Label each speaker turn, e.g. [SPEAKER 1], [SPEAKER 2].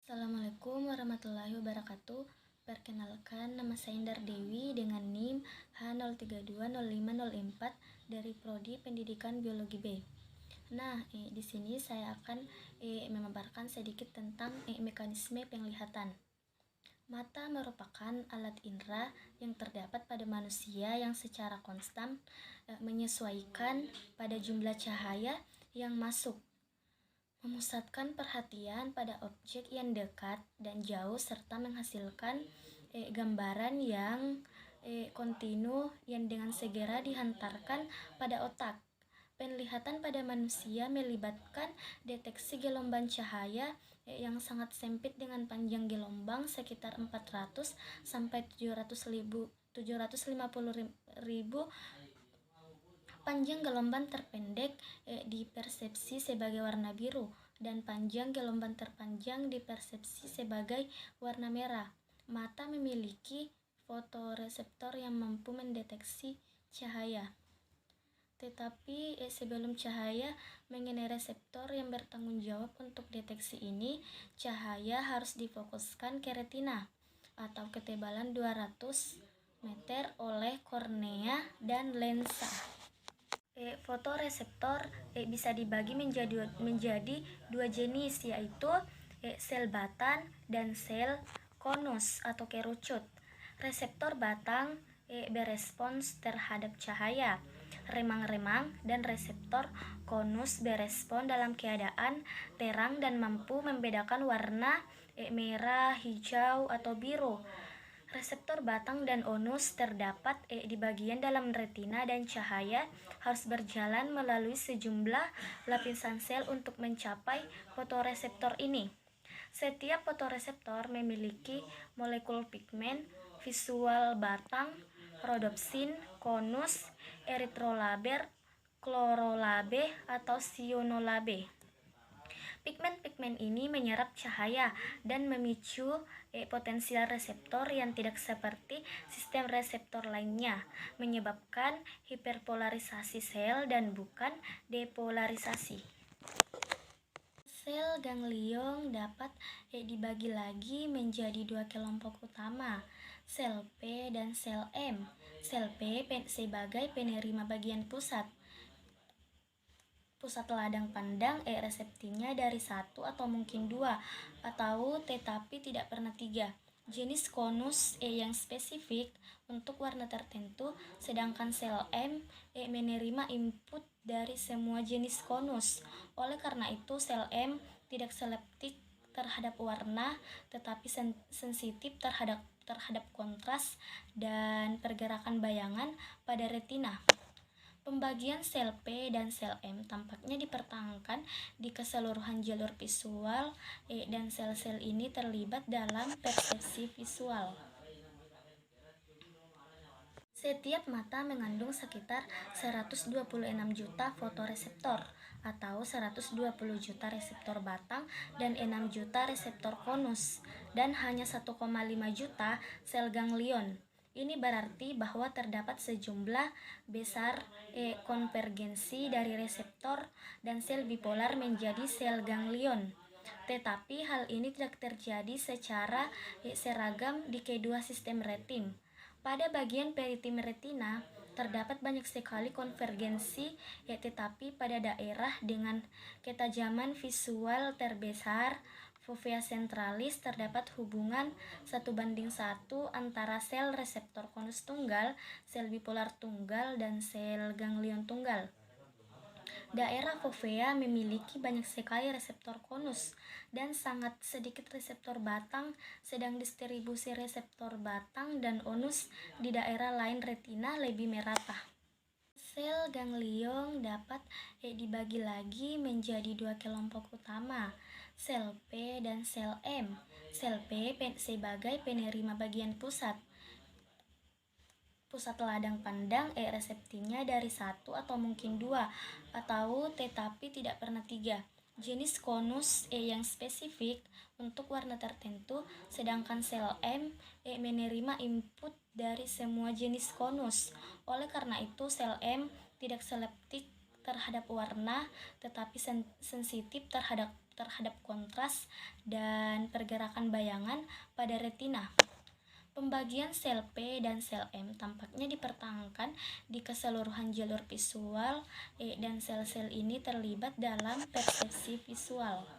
[SPEAKER 1] Assalamualaikum warahmatullahi wabarakatuh. Perkenalkan, nama saya Indar Dewi dengan NIM H0320504 dari Prodi Pendidikan Biologi B. Di sini saya akan memaparkan sedikit tentang mekanisme penglihatan. Mata merupakan alat indera yang terdapat pada manusia yang secara konstan menyesuaikan pada jumlah cahaya yang masuk, memusatkan perhatian pada objek yang dekat dan jauh serta menghasilkan gambaran yang kontinu yang dengan segera dihantarkan pada otak. Penglihatan pada manusia melibatkan deteksi gelombang cahaya yang sangat sempit dengan panjang gelombang sekitar 400 sampai 750.000. Panjang gelombang terpendek dipersepsi sebagai warna biru dan panjang gelombang terpanjang dipersepsi sebagai warna merah. Mata memiliki fotoreseptor yang mampu mendeteksi cahaya. Tetapi sebelum cahaya mengenai reseptor yang bertanggung jawab untuk deteksi ini, cahaya harus difokuskan ke retina atau ketebalan 200 meter oleh kornea dan lensa. Fotoreseptor bisa dibagi menjadi dua jenis, yaitu sel batang dan sel konus atau kerucut. Reseptor batang berespons terhadap cahaya remang-remang dan reseptor konus berespon dalam keadaan terang dan mampu membedakan warna merah, hijau, atau biru. Reseptor batang dan onus terdapat di bagian dalam retina dan cahaya harus berjalan melalui sejumlah lapisan sel untuk mencapai fotoreseptor ini. Setiap fotoreseptor memiliki molekul pigmen visual batang, rodopsin, konus, eritrolabe, klorolabe, atau cyanolabe. Pigmen-pigmen ini menyerap cahaya dan memicu potensial reseptor yang tidak seperti sistem reseptor lainnya, menyebabkan hiperpolarisasi sel dan bukan depolarisasi. Sel ganglion dapat dibagi lagi menjadi dua kelompok utama, sel P dan sel M. Sel P sebagai penerima bagian pusat ladang pandang reseptinya dari satu atau mungkin dua atau tetapi tidak pernah tiga jenis konus yang spesifik untuk warna tertentu, sedangkan sel M menerima input dari semua jenis konus. Oleh karena itu, sel M tidak selektif terhadap warna tetapi sensitif terhadap kontras dan pergerakan bayangan pada retina. Pembagian sel P dan sel M tampaknya dipertahankan di keseluruhan jalur visual dan sel-sel ini terlibat dalam persepsi visual. Setiap mata mengandung sekitar 126 juta fotoreseptor atau 120 juta reseptor batang dan 6 juta reseptor konus dan hanya 1,5 juta sel ganglion. Ini berarti bahwa terdapat sejumlah besar konvergensi dari reseptor dan sel bipolar menjadi sel ganglion. Tetapi hal ini tidak terjadi secara seragam di kedua sistem retin. Pada bagian peritim retina terdapat banyak sekali konvergensi, tetapi pada daerah dengan ketajaman visual terbesar, fovea centralis, terdapat hubungan 1:1 antara sel reseptor konus tunggal, sel bipolar tunggal, dan sel ganglion tunggal. Daerah fovea memiliki banyak sekali reseptor konus dan sangat sedikit reseptor batang, sedang distribusi reseptor batang dan onus di daerah lain retina lebih merata. Sel ganglion dapat dibagi lagi menjadi dua kelompok utama, sel P dan sel M. Sel P sebagai penerima bagian pusat ladang pandang reseptinya dari satu atau mungkin dua atau tetapi tidak pernah tiga jenis konus yang spesifik untuk warna tertentu, sedangkan sel M menerima input dari semua jenis konus. Oleh karena itu, sel M tidak selektif terhadap warna tetapi sensitif terhadap kontras dan pergerakan bayangan pada retina. Pembagian sel P dan sel M tampaknya dipertahankan di keseluruhan jalur visual, dan sel-sel ini terlibat dalam persepsi visual.